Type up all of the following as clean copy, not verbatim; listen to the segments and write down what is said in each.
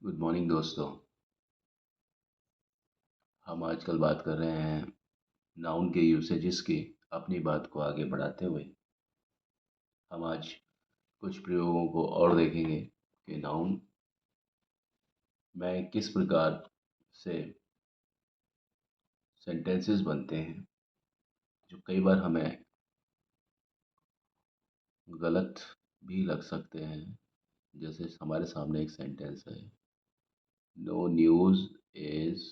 Good morning दोस्तों। हम आजकल बात कर रहे हैं नाउन के यूसेजेस की। अपनी बात को आगे बढ़ाते हुए हम आज कुछ प्रयोगों को और देखेंगे कि नाउन में किस प्रकार से सेंटेंसेस बनते हैं जो कई बार हमें गलत भी लग सकते हैं। जैसे हमारे सामने एक सेंटेंस है, no news is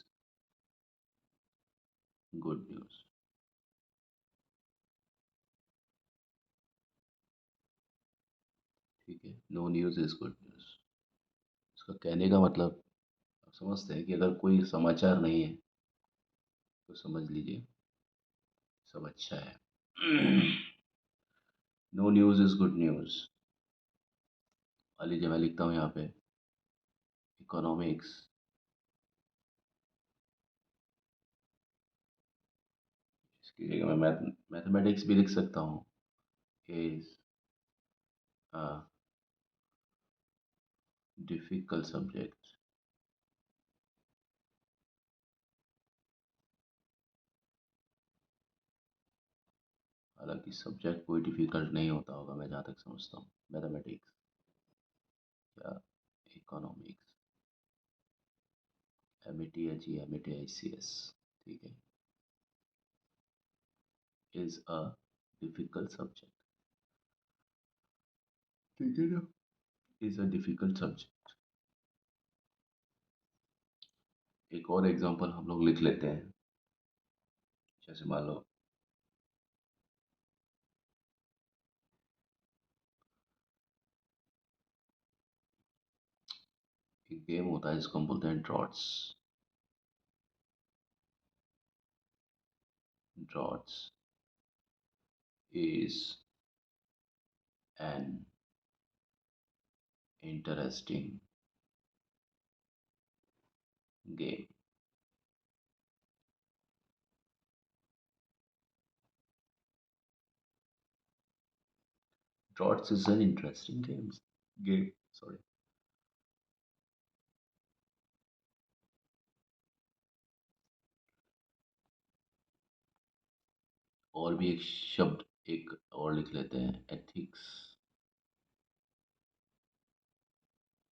good news. ठीक है, no news is good news. इसका कहने का मतलब आप समझते हैं कि अगर कोई समाचार नहीं है तो समझ लीजिए सब अच्छा है। No news is good news. मान लीजिए मैं लिखता हूँ यहाँ पे इकोनॉमिक्स इसकी जगह मैं मैथमेटिक्स भी लिख सकता हूँ। Is a difficult subject. हालांकि सब्जेक्ट कोई डिफ़िकल्ट नहीं होता होगा, मैं जहाँ तक समझता हूँ। मैथमेटिक्स या इकोनॉमिक्स, METHEMATICS, ठीक है, इज़ अ डिफ़िकल्ट सब्जेक्ट। ठीक है ना, इज़ अ डिफ़िकल्ट सब्जेक्ट। एक और एग्जांपल हम लोग लिख लेते हैं। जैसे मान लो एक गेम होता है जिसको हम बोलते हैं droughts. Droughts is an interesting game. Droughts is an interesting game sorry. और भी एक शब्द एक और लिख लेते हैं, ethics.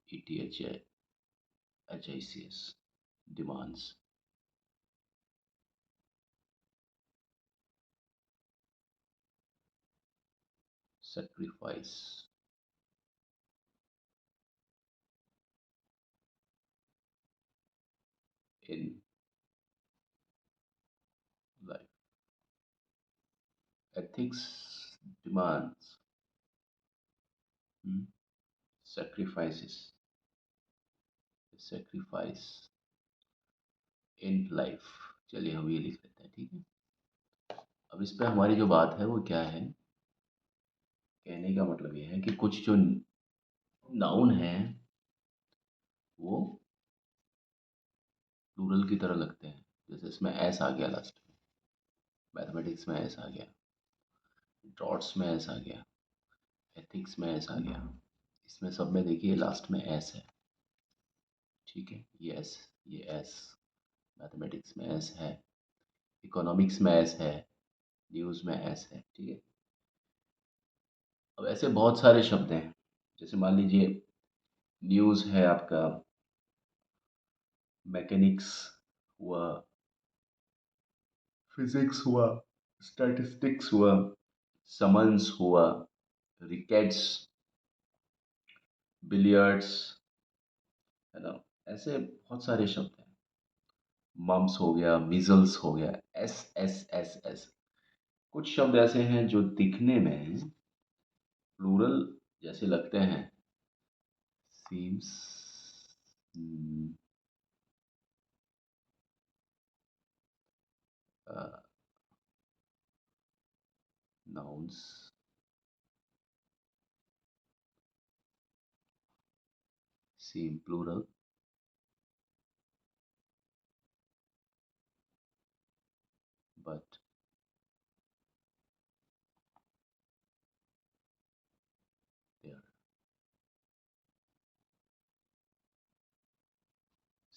ETHICS, demands. Sacrifice in life. Ethics, demands, sacrifices, sacrifice in life. चलिए हम ये लिख लेते हैं, ठीक है। अब इस पे हमारी जो बात है वो क्या है, कहने का मतलब ये है कि कुछ जो नाउन है वो प्लूरल की तरह लगते हैं। जैसे इसमें एस आ गया लास्ट में, मैथमेटिक्स में एस आ गया, ड्रॉट्स में एस आ गया, एथिक्स में एस आ गया। इसमें सब में देखिए लास्ट में एस है। ठीक है, ये एस, ये एस। मैथमेटिक्स में एस है, इकोनॉमिक्स में एस है, न्यूज़ में एस है। ठीक है। अब ऐसे बहुत सारे शब्द हैं। जैसे मान लीजिए न्यूज़ है आपका, मैकेनिक्स हुआ, फिजिक्स हुआ, स्टैटिस्टिक्स हुआ, समन्स हुआ, रिकेट्स, बिलियर्ड्स, है ना। ऐसे बहुत सारे शब्द हैं। मम्स हो गया, मीजल्स हो गया, एस एस एस एस। कुछ शब्द ऐसे हैं जो दिखने में प्लूरल जैसे लगते हैं। Seems, nouns seem plural, but they are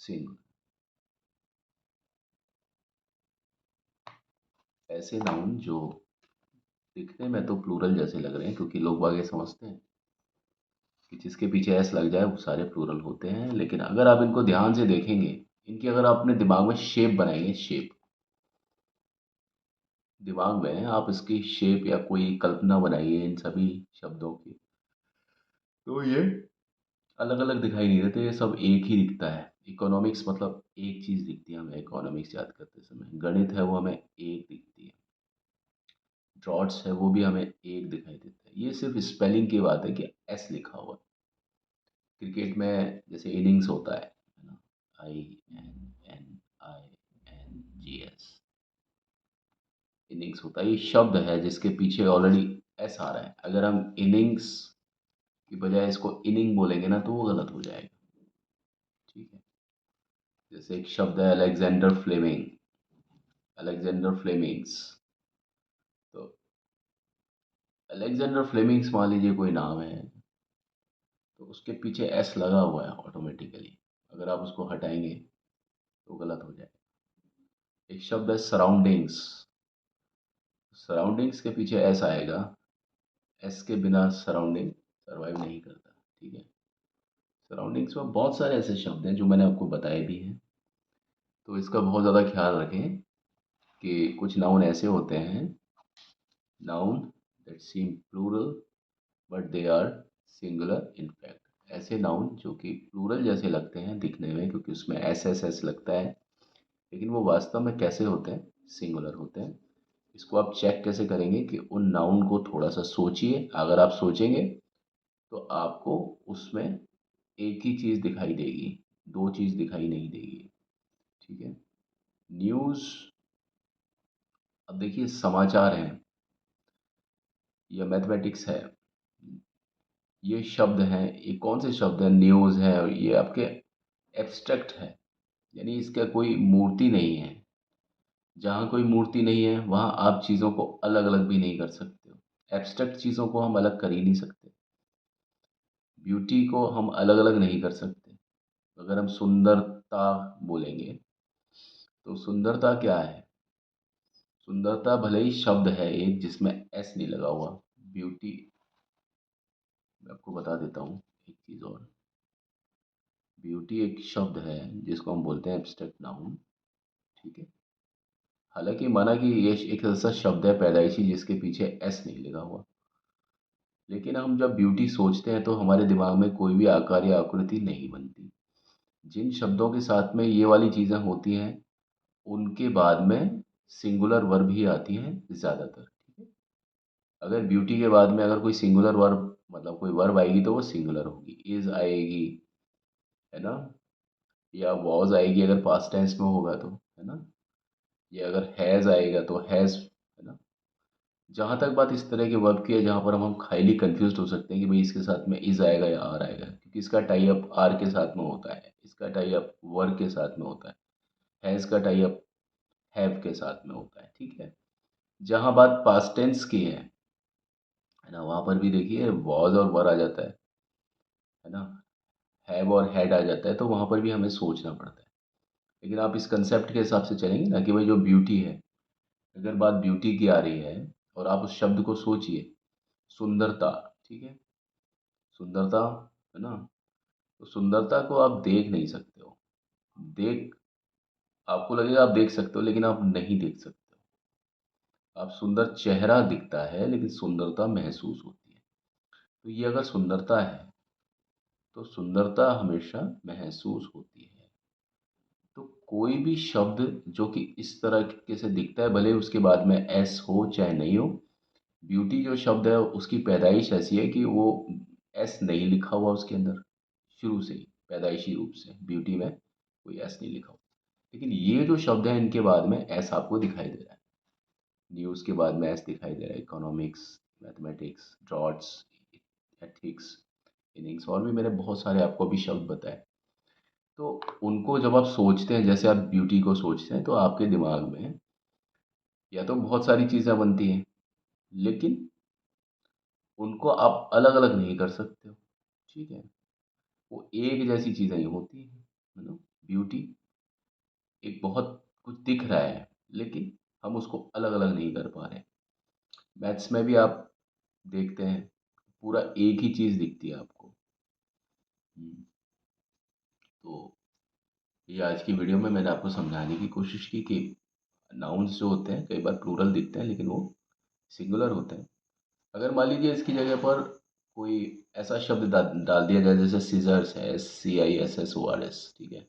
सिंग। ऐसे नाउन जो दिखने में तो प्लूरल जैसे लग रहे हैं, क्योंकि लोग बाग ये समझते हैं कि जिसके पीछे एस लग जाए वो सारे प्लूरल होते हैं, लेकिन अगर आप इनको ध्यान से देखेंगे, इनकी अगर आप अपने दिमाग में शेप बनाएंगे, शेप दिमाग में आप इसकी शेप या कोई कल्पना बनाइए इन सभी शब्दों की, तो ये अलग अलग दिखाई नहीं देते, ये सब एक ही दिखता है। इकोनॉमिक्स मतलब एक चीज़ दिखती है हमें इकोनॉमिक्स याद करते समय, गणित है वो हमें एक दिखती है, ड्रॉट्स है वो भी हमें एक दिखाई देता है। ये सिर्फ स्पेलिंग की बात है कि एस लिखा हुआ है। क्रिकेट में जैसे इनिंग्स होता है ना, INNINGS, इनिंग्स होता है, ये शब्द है जिसके पीछे ऑलरेडी एस आ रहा है। अगर हम इनिंग्स की बजाय इसको इनिंग बोलेंगे ना तो वो गलत हो जाएगा। ठीक है, जैसे एक शब्द है अलेक्जेंडर फ्लेमिंग, अलेक्जेंडर फ्लेमिंग्स, तो अलेक्जेंडर फ्लेमिंग्स मान लीजिए कोई नाम है, तो उसके पीछे एस लगा हुआ है ऑटोमेटिकली, अगर आप उसको हटाएंगे तो गलत हो जाएगा। एक शब्द है सराउंडिंग्स, सराउंडिंग्स के पीछे एस आएगा, एस के बिना सराउंडिंग सरवाइव नहीं करता। ठीक है, सराउंडिंग्स में बहुत सारे ऐसे शब्द हैं जो मैंने आपको बताए भी हैं, तो इसका बहुत ज़्यादा ख्याल रखें कि कुछ नाउन ऐसे होते हैं, noun that seem plural but they are singular in fact. ऐसे नाउन जो कि प्लूरल जैसे लगते हैं दिखने में, क्योंकि उसमें एस एस एस लगता है, लेकिन वो वास्तव में कैसे होते हैं, सिंगुलर होते हैं। इसको आप चेक कैसे करेंगे कि उन नाउन को थोड़ा सा सोचिए, अगर आप सोचेंगे तो आपको उसमें एक ही चीज़ दिखाई देगी, दो चीज़ दिखाई नहीं देगी। ठीक है, न्यूज़, अब देखिए समाचार हैं या मैथमेटिक्स है, ये शब्द हैं, ये कौन से शब्द हैं, न्यूज़ है, और ये आपके एब्स्ट्रैक्ट है, यानी इसका कोई मूर्ति नहीं है। जहाँ कोई मूर्ति नहीं है वहाँ आप चीज़ों को अलग अलग भी नहीं कर सकते हो, एब्स्ट्रैक्ट चीज़ों को हम अलग कर ही नहीं सकते, ब्यूटी को हम अलग अलग नहीं कर सकते। अगर हम सुंदरता बोलेंगे तो सुंदरता क्या है, सुंदरता भले ही शब्द है एक जिसमें एस नहीं लगा हुआ, ब्यूटी, मैं आपको बता देता हूँ एक चीज़ और, ब्यूटी एक शब्द है जिसको हम बोलते हैं एब्स्ट्रैक्ट नाउन। ठीक है, हालांकि माना कि ये एक ऐसा शब्द है पैदाइशी जिसके पीछे एस नहीं लगा हुआ, लेकिन हम जब ब्यूटी सोचते हैं तो हमारे दिमाग में कोई भी आकार या आकृति नहीं बनती। जिन शब्दों के साथ में ये वाली चीज़ें होती हैं उनके बाद में सिंगुलर वर्ब ही आती हैं ज़्यादातर। ठीक है, अगर ब्यूटी के बाद में अगर कोई सिंगुलर वर्ब मतलब कोई वर्ब आएगी तो वो सिंगुलर होगी, इज आएगी, है ना, या वॉज आएगी अगर पास्ट टेंस में होगा तो, है ना, या अगर हैज़ आएगा तो हैज़, है ना। जहाँ तक बात इस तरह के वर्ब की है जहाँ पर हम हाईली कंफ्यूज हो सकते हैं कि भाई इसके साथ में इज आएगा या आर आएगा, क्योंकि इसका टाई अप आर के साथ में होता है, इसका टाई अप वर्ब के साथ में होता है, हैज़ का टाई अप हैव के साथ में होता है। ठीक है, जहाँ बात पास्ट टेंस की है ना, वहाँ पर भी देखिए वॉज और वर आ जाता है ना, हैव और हैड आ जाता है, तो वहाँ पर भी हमें सोचना पड़ता है। लेकिन आप इस कंसेप्ट के हिसाब से चलेंगे ना कि भाई जो ब्यूटी है, अगर बात ब्यूटी की आ रही है और आप उस शब्द को सोचिए, सुंदरता, ठीक है, सुंदरता, है ना, तो सुंदरता को आप देख नहीं सकते हो, देख, आपको लगेगा आप देख सकते हो लेकिन आप नहीं देख सकते हो, आप सुंदर चेहरा दिखता है लेकिन सुंदरता महसूस होती है। तो ये अगर सुंदरता है तो सुंदरता हमेशा महसूस होती है। तो कोई भी शब्द जो कि इस तरीके से दिखता है, भले उसके बाद में एस हो चाहे नहीं हो, ब्यूटी जो शब्द है उसकी पैदाइश ऐसी है कि वो एस नहीं लिखा हुआ उसके अंदर, शुरू से ही पैदाइशी रूप से ब्यूटी में कोई एस नहीं लिखा हुआ, लेकिन ये जो शब्द है इनके बाद में एस आपको दिखाई दे रहा है, न्यूज़ के बाद में एस दिखाई दे रहा है, economics, mathematics, droughts, ethics, innings, और भी मैंने बहुत सारे आपको अभी शब्द बताए। तो उनको जब आप सोचते हैं, जैसे आप ब्यूटी को सोचते हैं, तो आपके दिमाग में या तो बहुत सारी चीज़ें बनती हैं, लेकिन उनको आप अलग अलग नहीं कर सकते हो। ठीक है, वो एक जैसी चीज़ें ही होती हैं, है ना। ब्यूटी एक बहुत कुछ दिख रहा है, लेकिन हम उसको अलग अलग नहीं कर पा रहे। मैथ्स में भी आप देखते हैं, पूरा एक ही चीज़ दिखती है आपको। हम्म, तो ये आज की वीडियो में मैंने आपको समझाने की कोशिश की कि नाउन्स जो होते हैं कई बार प्लूरल दिखते हैं, लेकिन वो सिंगुलर होते हैं। अगर मान लीजिए इसकी जगह पर कोई ऐसा शब्द डाल दिया जाए, जैसे सीजर्स है, CISSORS, ठीक है।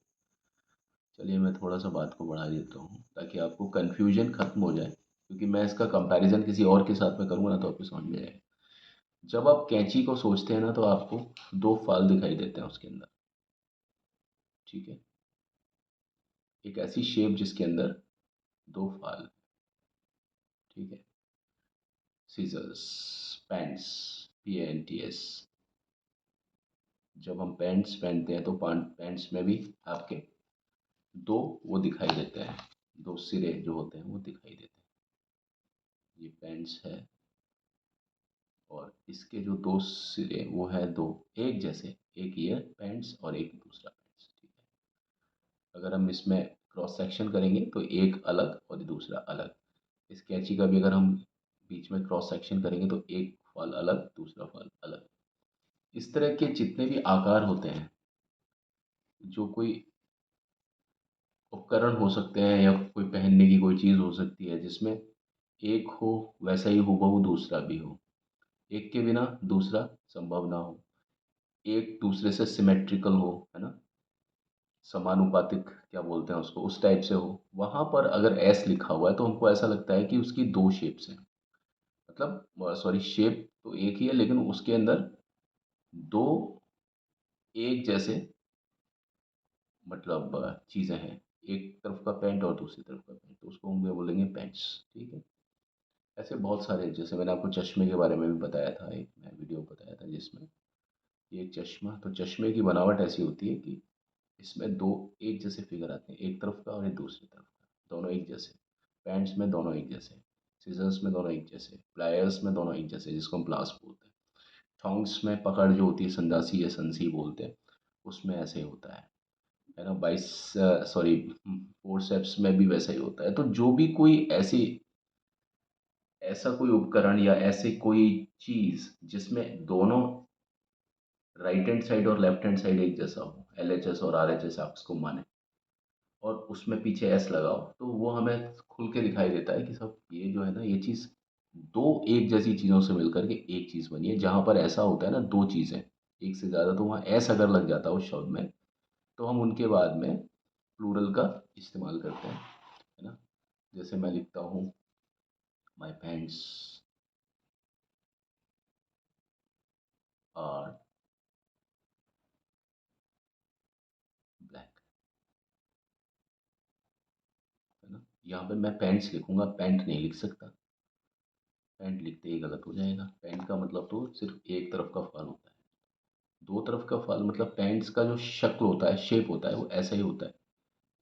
चलिए मैं थोड़ा सा बात को बढ़ा देता हूँ ताकि आपको कन्फ्यूजन खत्म हो जाए, क्योंकि मैं इसका कंपैरिजन किसी और के साथ में करूँगा ना तो आपको समझ में आएगा। जब आप कैंची को सोचते हैं ना तो आपको दो फाल दिखाई देते हैं उसके अंदर, ठीक है। एक ऐसी शेप जिसके अंदर दो फाल, ठीक है। Scissors, pants, PANTS। जब हम पैंट्स पहनते हैं तो पैंट्स में भी आपके दो वो दिखाई देते हैं, दो सिरे जो होते हैं वो दिखाई देते हैं। ये पैंट्स है और इसके जो दो सिरे वो है दो एक जैसे, एक ये पैंट्स और एक दूसरा पैंट्स, ठीक है। अगर हम इसमें क्रॉस सेक्शन करेंगे तो एक अलग और दूसरा अलग। इस कैंची का भी अगर हम बीच में क्रॉस सेक्शन करेंगे तो एक फल अलग, दूसरा फल अलग। इस तरह के जितने भी आकार होते हैं, जो कोई उपकरण हो सकते हैं या कोई पहनने की कोई चीज़ हो सकती है जिसमें एक हो वैसा ही हूबहू दूसरा भी हो, एक के बिना दूसरा संभव ना हो, एक दूसरे से सिमेट्रिकल हो, है ना, समानुपातिक क्या बोलते हैं उसको, उस टाइप से हो। वहाँ पर अगर एस लिखा हुआ है तो हमको ऐसा लगता है कि उसकी दो शेप्स हैं। मतलब सॉरी, शेप तो एक ही है लेकिन उसके अंदर दो एक जैसे, मतलब चीज़ें हैं। एक तरफ का पैंट और दूसरी तरफ का पैंट, तो उसको हम बोलेंगे पैंट्स, ठीक है। ऐसे बहुत सारे, जैसे मैंने आपको चश्मे के बारे में भी बताया था, एक मैं वीडियो बताया था जिसमें ये चश्मा, तो चश्मे की बनावट ऐसी होती है कि इसमें दो एक जैसे फिगर आते हैं, एक तरफ का और एक दूसरी तरफ का, दोनों एक जैसे। पैंट्स में दोनों एक जैसे, सीजर्स में दोनों एक जैसे, प्लायर्स में दोनों एक जैसे जिसको हम प्लास बोलते हैं। थोंग्स में पकड़ जो होती है, संदासी या संसी बोलते हैं, उसमें ऐसे ही होता है ना। बाइस सॉरी, फोर्सेप्स में भी वैसा ही होता है। तो जो भी कोई ऐसी ऐसा कोई उपकरण या ऐसे कोई चीज़ जिसमें दोनों राइट हैंड साइड और लेफ्ट हैंड साइड एक जैसा हो, LHS और RHS आप उसको माने, और उसमें पीछे S लगाओ, तो वो हमें खुल के दिखाई देता है कि सब ये जो है ना, ये चीज़ दो एक जैसी चीज़ों से मिलकर के एक चीज़ बनी है। जहाँ पर ऐसा होता है ना, दो चीज़ें एक से ज़्यादा, तो वहाँ S अगर लग जाता है उस शब्द में, तो हम उनके बाद में प्लूरल का इस्तेमाल करते हैं, है ना। जैसे मैं लिखता हूँ माई पैंट्स आर ब्लैक, है ना। यहाँ पे मैं पैंट्स लिखूंगा, पैंट नहीं लिख सकता। पैंट लिखते ही गलत हो जाएगा। पैंट का मतलब तो सिर्फ एक तरफ का फल होता है, दो तरफ का फल मतलब पैंट्स का जो शक्ल होता है, शेप होता है, वो ऐसा ही होता है।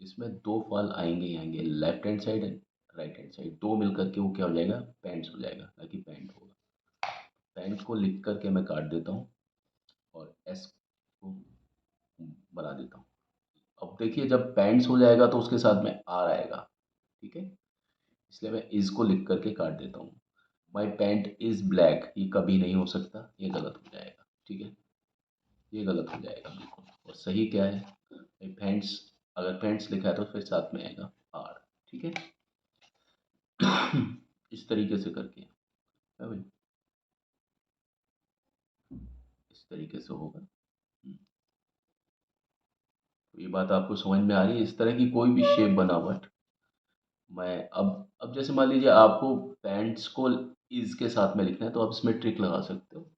इसमें दो फल आएंगे ही आएंगे, left hand side and right hand side, दो मिलकर के वो क्या हो जाएगा, पैंट्स हो जाएगा, ना कि पैंट होगा। पैंट को लिख करके मैं काट देता हूँ और एस को बना देता हूँ। अब देखिए, जब पैंट्स हो जाएगा तो उसके साथ में आर आएगा, ठीक है। इसलिए मैं इज को लिख करके काट देता हूँ। माई पैंट इज ब्लैक, ये कभी नहीं हो सकता, ये गलत हो जाएगा, ठीक है। ये गलत हो जाएगा बिल्कुल। और सही क्या है, माई पैंट्स, अगर पैंट्स लिखा है तो फिर साथ में आएगा आर, ठीक है। इस तरीके से करके है भाई, इस तरीके से होगा। तो ये बात आपको समझ में आ रही है। इस तरह की कोई भी शेप बनावट, मैं अब जैसे मान लीजिए आपको पैंट्स को इज के साथ में लिखना है तो आप इसमें ट्रिक लगा सकते हो।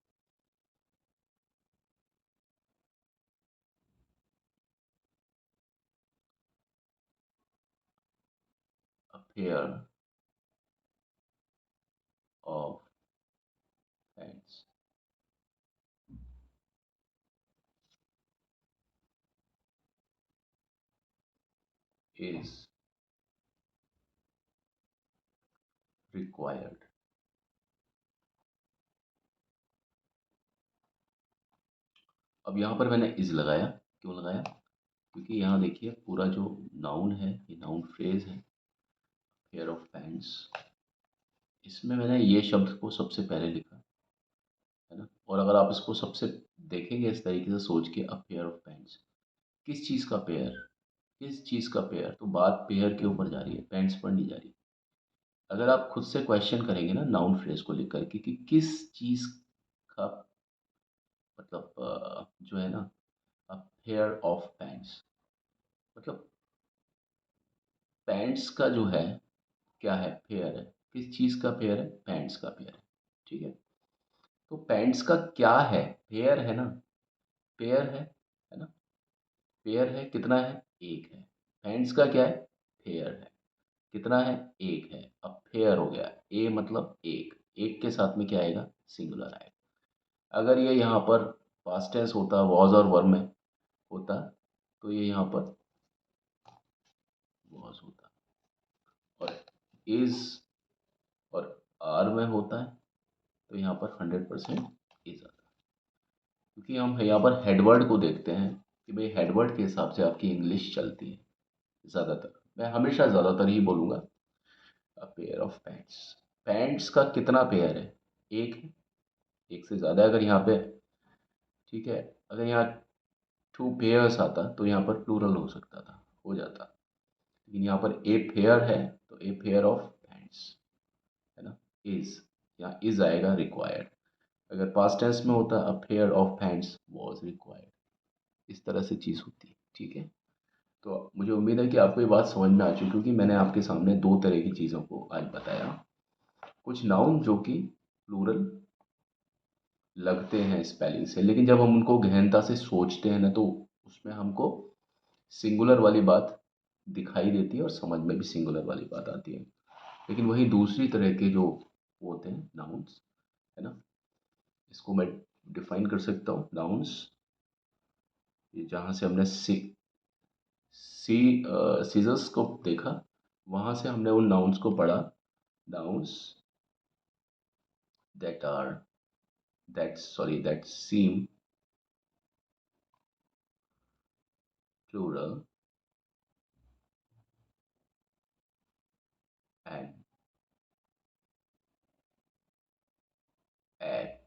A pair of pants is required. अब यहाँ पर मैंने इज लगाया, क्यों लगाया, क्योंकि यहाँ देखिए पूरा जो नाउन है ये नाउन फ्रेज है, पेयर ऑफ पैंट्स। इसमें मैंने ये शब्द को सबसे पहले लिखा है ना। और अगर आप इसको सबसे देखेंगे इस तरीके से सोच के, अ पेयर ऑफ पैंट्स, किस चीज़ का पेयर, किस चीज़ का पेयर, तो बात पेयर के ऊपर जा रही है, पैंट्स पर नहीं जा रही। अगर आप खुद से क्वेश्चन करेंगे ना नाउन फ्रेज को लेकर के कि किस चीज़ का मतलब जो है ना, अ पेयर ऑफ पैंट्स, मतलब पैंट्स का जो है क्या है, पेयर है। किस चीज़ का पेयर है, पैंट्स का पेयर है। ठीक है। तो पैंट्स का क्या है, पेयर है ना, पेयर है ना। पेयर है, कितना है, एक है। पैंट्स का क्या है, पेयर है, कितना है, एक है। अब पेयर हो गया, ए मतलब एक, एक के साथ में क्या आएगा, सिंगुलर आएगा। अगर ये यहाँ पर पास्ट टेंस होता, वॉज और वर में होता, तो ये यहाँ पर वॉज होता, और इज और आर में होता है तो यहाँ पर 100% इज आता। क्योंकि हम यहाँ पर हेडवर्ड को देखते हैं कि भाई हेडवर्ड के हिसाब से आपकी इंग्लिश चलती है ज़्यादातर। मैं हमेशा ज़्यादातर ही बोलूँगा a pair of pants. Pants का कितना पेयर है, एक है, एक से ज़्यादा अगर यहाँ पे, ठीक है। अगर यहाँ टू पेयर्स आता तो यहाँ पर प्लूरल हो सकता था, हो जाता। लेकिन यहाँ पर ए पेयर है तो ए पेयर ऑफ पैंट्स है ना, इज, यहाँ इज आएगा रिक्वायर्ड। अगर पास्ट टेंस में होता a pair of pants was required. इस तरह से चीज़ होती है। ठीक है। तो मुझे उम्मीद है कि आपको ये बात समझ में आ चुकी, क्योंकि मैंने आपके सामने दो तरह की चीज़ों को आज बताया। कुछ नाउन जो कि प्लूरल लगते हैं स्पेलिंग से, लेकिन जब हम उनको गहनता से सोचते हैं ना तो उसमें हमको सिंगुलर वाली बात दिखाई देती है और समझ में भी सिंगुलर वाली बात आती है। लेकिन वही दूसरी तरह के जो वो होते हैं नाउन्स, है ना, इसको मैं डिफाइन कर सकता हूँ नाउन्स, ये जहाँ से हमने सी सीजर्स को देखा, वहाँ से हमने उन नाउन्स को पढ़ा। Nouns that are that seem plural and act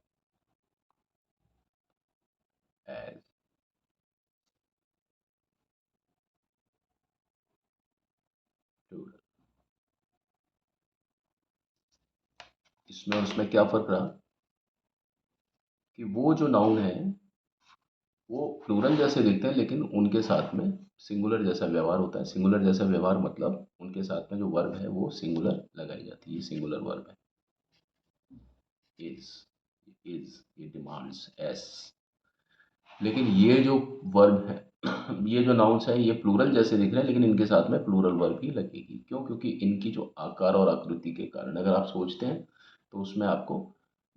as plural। इसमें और उसमें क्या फ़र्क रहा कि वो जो नाउन है वो प्लूरल जैसे दिखते हैं, लेकिन उनके साथ में सिंगुलर जैसा व्यवहार होता है। सिंगुलर जैसा व्यवहार मतलब उनके साथ में जो वर्ब है वो सिंगुलर लगाई जाती है। ये सिंगुलर वर्ब है, इज, ये डिमांड्स, एस। लेकिन ये जो वर्ब है ये जो नाउन्स है ये प्लूरल जैसे दिख रहे हैं, लेकिन इनके साथ में प्लूरल वर्ब ही लगेगी। क्यों? क्योंकि इनकी जो आकार और आकृति के कारण अगर आप सोचते हैं तो उसमें आपको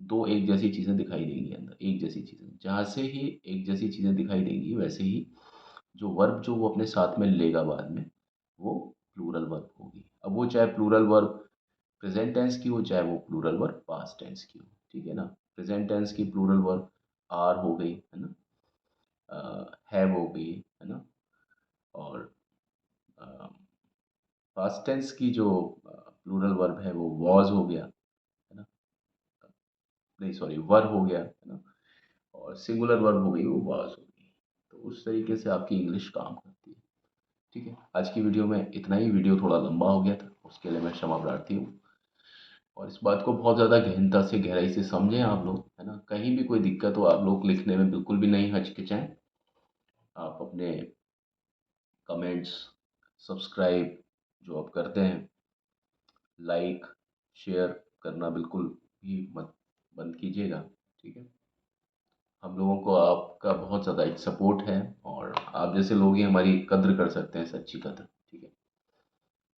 दो एक जैसी चीज़ें दिखाई देंगी, अंदर एक जैसी चीज़ें, जहाँ से ही एक जैसी चीज़ें दिखाई देंगी वैसे ही जो वर्ब जो वो अपने साथ में लेगा बाद में, वो प्लूरल वर्ब होगी। अब वो चाहे प्लूरल वर्ब प्रेजेंट टेंस की हो, चाहे वो प्लूरल वर्ब पास्ट टेंस की हो। ठीक है ना। प्रेजेंट टेंस की प्लूरल वर्ब आर हो गई, है ना, हैव हो गई, है ना। और पास्ट टेंस की जो प्लूरल वर्ब है वो वॉज हो गया, है ना, नहीं सॉरी वर हो गया, है ना। और सिंगुलर वर्ब हो गई वो वॉज हो गई। तो उस तरीके से आपकी इंग्लिश काम करती है। ठीक है। आज की वीडियो में इतना ही। वीडियो थोड़ा लंबा हो गया था, उसके लिए मैं क्षमा प्रार्थी हूँ। और इस बात को बहुत ज़्यादा गहनता से गहराई से समझें आप लोग, है ना। कहीं भी कोई दिक्कत हो आप लोग लिखने में बिल्कुल भी नहीं हिचकिचाएं। आप अपने कमेंट्स, सब्सक्राइब जो आप करते हैं, लाइक, शेयर करना बिल्कुल भी मत बंद कीजिएगा। ठीक है। हम लोगों को आपका बहुत ज़्यादा एक सपोर्ट है, और आप जैसे लोग ही हमारी कद्र कर सकते हैं, सच्ची कद्र। ठीक है।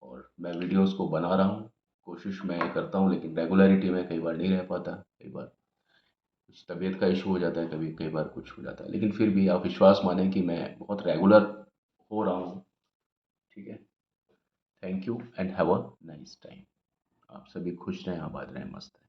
और मैं वीडियोस को बना रहा हूँ, कोशिश मैं करता हूँ, लेकिन रेगुलरिटी में कई बार नहीं रह पाता। कई बार कुछ तबीयत का इशू हो जाता है, कभी कई बार कुछ हो जाता है, लेकिन फिर भी आप विश्वास मानें कि मैं बहुत रेगुलर हो रहा हूँ। ठीक है। Thank you and have a nice time. आप सभी खुश रहें, आबाद रहें, मस्त रहें।